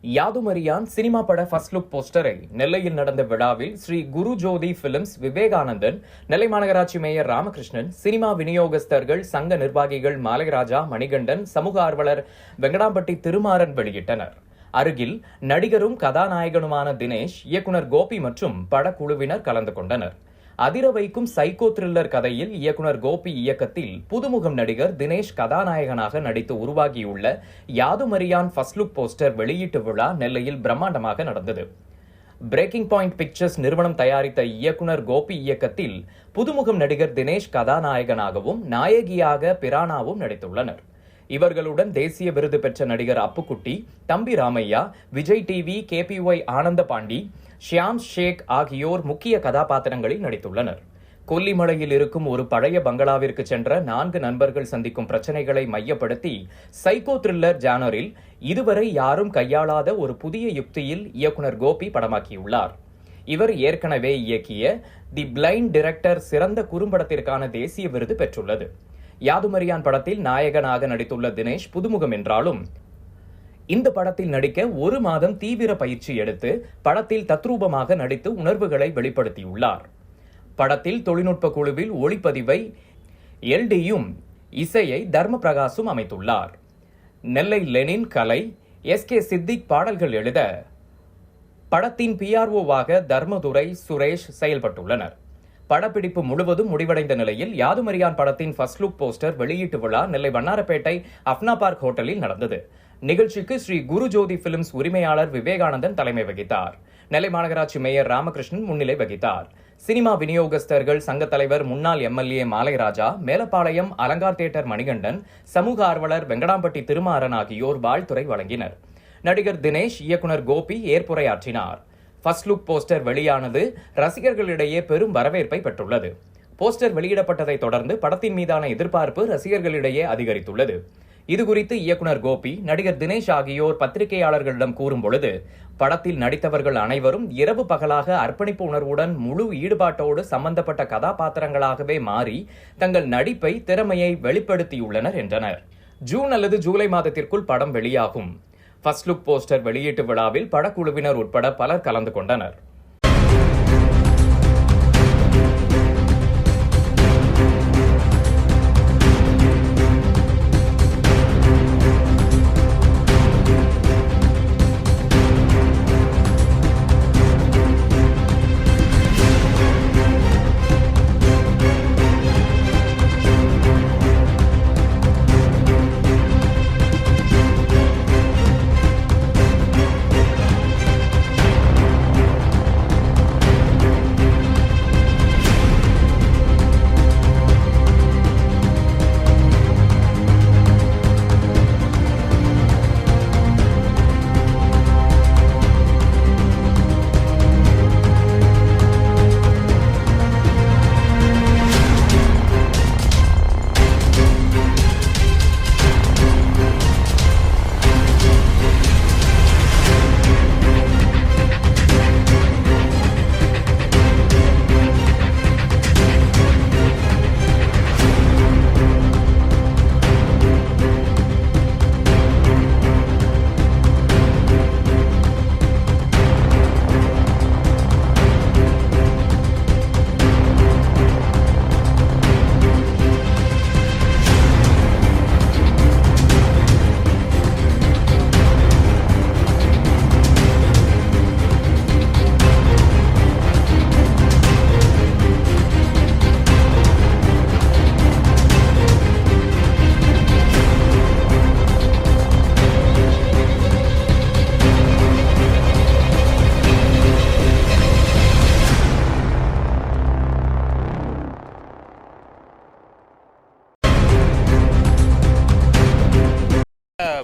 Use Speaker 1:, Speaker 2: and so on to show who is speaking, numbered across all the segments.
Speaker 1: யாதுமரியான் cinema பட first look போஸ்டரை நெல்லையில் நடந்த விழாவில் ஸ்ரீ குரு ஜோதி பிலிம்ஸ் விவேகானந்தன், நெல்லை மாநகராட்சி மேயர் ராமகிருஷ்ணன், சினிமா விநியோகஸ்தர்கள் சங்க நிர்வாகிகள் மாலைராஜா, மணிகண்டன், சமூக ஆர்வலர் வெங்கடாம்பட்டி திருமாறன் வெளியிட்டனர். அருகில் நடிகரும் கதாநாயகனுமான தினேஷ், இயக்குனர் கோபி மற்றும் படக்குழுவினர் கலந்து கொண்டனர். அதிர வைக்கும் சைக்கோ த்ரில்லர் கதையில் இயக்குனர் கோபி இயக்கத்தில் புதுமுகம் நடிகர் தினேஷ் கதாநாயகனாக நடித்து உருவாகியுள்ள யாதுமரியான் ஃபர்ஸ்ட் லுக் போஸ்டர் வெளியீட்டு விழா நெல்லையில் பிரம்மாண்டமாக நடந்தது. பிரேக்கிங் பாயிண்ட் பிக்சர்ஸ் நிறுவனம் தயாரித்த இயக்குனர் கோபி இயக்கத்தில் புதுமுகம் நடிகர் தினேஷ் கதாநாயகனாகவும் நாயகியாக பிரானாவும் நடித்துள்ளனர். இவர்களுடன் தேசிய விருது பெற்ற நடிகர் அப்புக்குட்டி, தம்பி ராமையா, விஜய் டிவி, KPY ஆனந்த பாண்டி, ஷியாம் ஷேக் ஆகியோர் முக்கிய கதாபாத்திரங்களில் நடித்துள்ளனர். கொல்லிமலையில் இருக்கும் ஒரு பழைய பங்களாவிற்கு சென்ற 4 நண்பர்கள் சந்திக்கும் பிரச்சனைகளை மையப்படுத்தி சைக்கோ த்ரில்லர் ஜானரில் இதுவரை யாரும் கையாளாத ஒரு புதிய யுக்தியில் இயக்குனர் கோபி படமாக்கியுள்ளார். இவர் ஏற்கனவே இயக்கிய தி பிளைண்ட் டிரெக்டர் சிறந்த குறும்படத்திற்கான தேசிய விருது பெற்றுள்ளது. யாதுமரியான் படத்தில் நாயகனாக நடித்துள்ள தினேஷ் புதுமுகம் என்றாலும் இந்த படத்தில் நடிக்க 1 மாதம் தீவிர பயிற்சி எடுத்து படத்தில் தத்ரூபமாக நடித்து உணர்வுகளை வெளிப்படுத்தியுள்ளார். படத்தில் தொழில்நுட்ப குழுவில் ஒளிப்பதிவை LDயும் இசையை தர்ம பிரகாசும் அமைத்துள்ளார். நெல்லை லெனின் கலை, SK சித்திக் பாடல்கள் எழுத படத்தின் PROவாக தர்மதுரை சுரேஷ் செயல்பட்டுள்ளனர். படப்பிடிப்பு முழுவதும் முடிவடைந்த நிலையில் யாதுமரியான் படத்தின் ஃபர்ஸ்ட் லுக் போஸ்டர் வெளியீட்டு விழா நெல்லை வண்ணாரப்பேட்டை அப்னா பார்க் ஹோட்டலில் நடந்தது. நிகழ்ச்சிக்கு ஸ்ரீ குரு ஜோதி பிலிம்ஸ் உரிமையாளர் விவேகானந்தன் தலைமை வகித்தார். நெல்லை மாநகராட்சி மேயர் ராமகிருஷ்ணன் முன்னிலை வகித்தார். சினிமா விநியோகஸ்தர்கள் சங்க தலைவர் முன்னாள் MLA மாலைராஜா, மேலப்பாளையம் அலங்கார் தியேட்டர் மணிகண்டன், சமூக ஆர்வலர் வெங்கடாம்பட்டி திருமாறன் ஆகியோர் வாழ்த்துரை வழங்கினர். நடிகர் தினேஷ், இயக்குனர் கோபி ஏற்புரையாற்றினார். ஃபர்ஸ்ட் லுக் போஸ்டர் வெளியானது ரசிகர்களிடையே பெரும் வரவேற்பை பெற்றுள்ளது. போஸ்டர் வெளியிடப்பட்டதை தொடர்ந்து படத்தின் மீதான எதிர்பார்ப்பு ரசிகர்களிடையே அதிகரித்துள்ளது. இதுகுறித்து இயக்குனர் கோபி, நடிகர் தினேஷ் ஆகியோர் பத்திரிகையாளர்களிடம் கூறும்பொழுது, படத்தில் நடித்தவர்கள் அனைவரும் இரவு பகலாக அர்ப்பணிப்பு உணர்வுடன் முழு ஈடுபாட்டோடு சம்பந்தப்பட்ட கதாபாத்திரங்களாகவே மாறி தங்கள் நடிப்பை, திறமையை வெளிப்படுத்தியுள்ளனர் என்றனர். ஜூன் அல்லது ஜூலை மாதத்திற்குள் படம் வெளியாகும். ஃபர்ஸ்ட் லுக் போஸ்டர் வெளியீட்டு விழாவில் படக்குழுவினர் உட்பட பலர் கலந்து கொண்டனர்.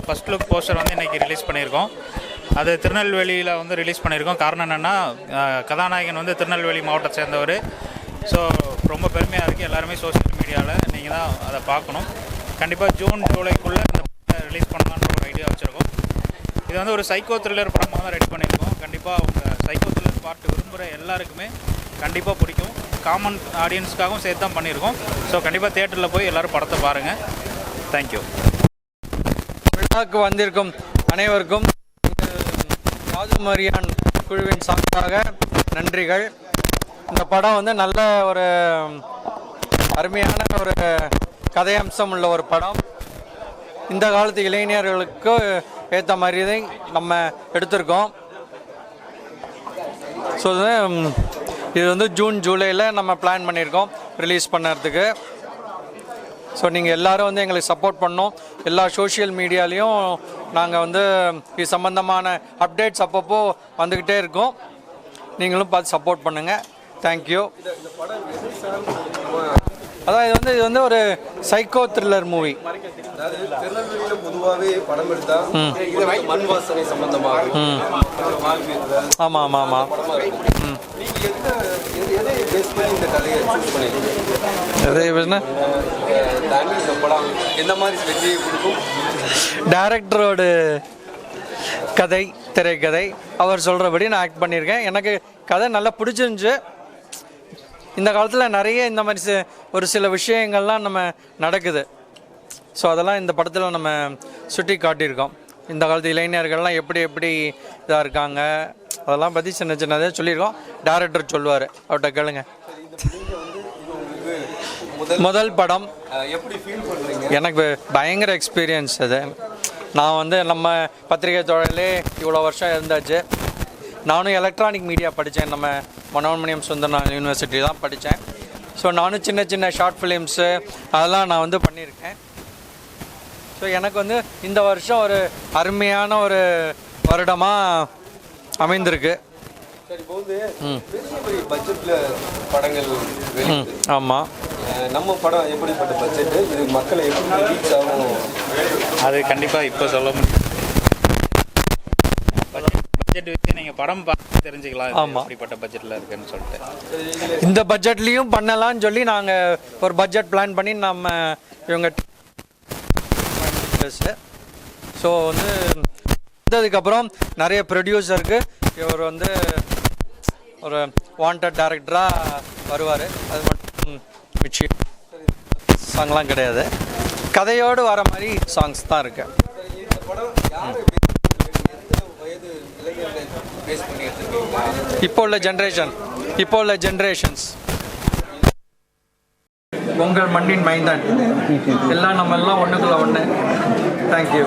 Speaker 2: ஃபர்ஸ்ட் லுக் போஸ்டர் வந்து இன்றைக்கி ரிலீஸ் பண்ணியிருக்கோம். அது திருநெல்வேலியில் வந்து ரிலீஸ் பண்ணியிருக்கோம். காரணம் என்னென்னா, கதாநாயகன் வந்து திருநெல்வேலி மாவட்டத்தை சேர்ந்தவர். ஸோ ரொம்ப பெருமையாக இருக்குது. எல்லாருமே சோஷியல் மீடியாவில் நீங்கள் தான் அதை பார்க்கணும். கண்டிப்பாக ஜூன் ஜூலைக்குள்ளே இந்த படத்தை ரிலீஸ் பண்ணலான்ற ஒரு ஐடியா வச்சுருக்கோம். இது வந்து ஒரு சைக்கோ த்ரில்லர் படமாக தான் ரெடி பண்ணியிருக்கோம். கண்டிப்பாக அவங்க சைக்கோ த்ரில்லர் பார்ட் விரும்புகிற எல்லாருக்குமே கண்டிப்பாக பிடிக்கும். காமன் ஆடியன்ஸ்க்காகவும் சேர்த்து தான் பண்ணியிருக்கோம். ஸோ கண்டிப்பாக தியேட்டரில் போய் எல்லோரும் படத்தை பாருங்கள். தேங்க்யூ.
Speaker 3: விழாவுக்கு வந்திருக்கும் அனைவருக்கும் காது மரியான் குழுவின் சார்பாக நன்றிகள். இந்த படம் வந்து நல்ல ஒரு அருமையான ஒரு கதையம்சம் உள்ள ஒரு படம். இந்த காலத்து இளைஞர்களுக்கு ஏற்ற மாதிரி நம்ம எடுத்திருக்கோம். ஸோ இது வந்து ஜூன் ஜூலையில் நம்ம பிளான் பண்ணியிருக்கோம் ரிலீஸ் பண்ணுறதுக்கு. ஸோ நீங்கள் எல்லோரும் வந்து எங்களுக்கு சப்போர்ட் பண்ணோம். எல்லா சோஷியல் மீடியாலேயும் நாங்கள் வந்து இது சம்மந்தமான அப்டேட்ஸ் அப்பப்போ வந்துக்கிட்டே இருக்கோம். நீங்களும் பார்த்து சப்போர்ட் பண்ணுங்கள். தேங்க்யூ. அதான் இது வந்து ஒரு சைக்கோ த்ரில்லர் மூவி.
Speaker 4: திருநெல்வேலியில் பொதுவாகவே படம் எடுத்தா மண் வாசனை சம்பந்தமாக
Speaker 3: ஆமாம் ஆமாம் ஆமாம்.
Speaker 4: எதை பேஸ் பண்ணி இந்த கதையை சூஸ் பண்ணிருக்கீங்க?
Speaker 3: அதே பேசுனா
Speaker 4: தாண்டி இந்த படம் எந்த மாதிரி வெற்றியை கொடுக்கும்?
Speaker 3: டைரக்டரோட கதை, திரைக்கதை அவர் சொல்கிறபடி நான் ஆக்ட் பண்ணியிருக்கேன். எனக்கு கதை நல்லா பிடிச்சிருந்துச்சு. இந்த காலத்தில் நிறைய இந்த மாதிரி ஒரு சில விஷயங்கள்லாம் நம்ம நடக்குது. ஸோ அதெல்லாம் இந்த படத்தில் நம்ம சுட்டி காட்டியிருக்கோம். இந்த காலத்து இளைஞர்கள்லாம் எப்படி எப்படி இதாக இருக்காங்க அதெல்லாம் பற்றி சின்ன சின்னதாக சொல்லியிருக்கோம். டைரக்டர் சொல்லுவார், அவர்கிட்ட கேளுங்க. முதல் படம்
Speaker 4: எப்படி ஃபீல் பண்ணுறீங்க?
Speaker 3: எனக்கு பயங்கர எக்ஸ்பீரியன்ஸ் அது. நான் வந்து நம்ம பத்திரிகை தொழிலே இவ்வளோ வருஷம் இருந்தாச்சு. நானும் எலக்ட்ரானிக் மீடியா படித்தேன். நம்ம மனோன்மணியம் சுந்தரனார் யூனிவர்சிட்டி தான் படித்தேன். ஸோ நானும் சின்ன சின்ன ஷார்ட் ஃபிலிம்ஸு அதெல்லாம் நான் வந்து பண்ணியிருக்கேன். ஸோ எனக்கு வந்து இந்த வருஷம் ஒரு அருமையான ஒரு வருடமாக அமைந்திருக்கு.
Speaker 4: சரி, இப்போ வந்து பெரிய பட்ஜெட்டில் படங்கள்
Speaker 3: ஆமாம்.
Speaker 4: நம்ம படம் எப்படிப்பட்ட பட்ஜெட்டு, இது மக்களை எப்படி ரீச் ஆகும்?
Speaker 2: அது கண்டிப்பாக இப்போ சொல்ல முடியும். பட்ஜெட் வச்சு நீங்கள் படம் பார்த்து தெரிஞ்சுக்கலாம்
Speaker 3: ஆமாம்
Speaker 2: அப்படிப்பட்ட பட்ஜெட்டில் இருக்குன்னு சொல்லிட்டு.
Speaker 3: இந்த பட்ஜெட்லேயும் பண்ணலான்னு சொல்லி நாங்கள் ஒரு பட்ஜெட் பிளான் பண்ணி நம்ம இவங்க ஸோ வந்து வந்ததுக்கப்புறம் நிறைய ப்ரொடியூசருக்கு இவர் வந்து ஒரு வாண்டட் டைரக்டராக வருவார். அது மட்டும் மிச்சம் சாங்லாம் கிடையாது, கதையோடு வர மாதிரி சாங்ஸ் தான் இருக்கு.
Speaker 4: இந்த படம் யாரை வயது இளைஞர்களை பேஸ் பண்ணி எடுத்துருக்கீங்களா?
Speaker 3: இப்போ உள்ள ஜென்ரேஷன்ஸ் உங்கள் மண்ணின் மைந்தன் எல்லாம் நம்ம எல்லாம் ஒன்றுக்குள்ள ஒன்று. தேங்க்யூ.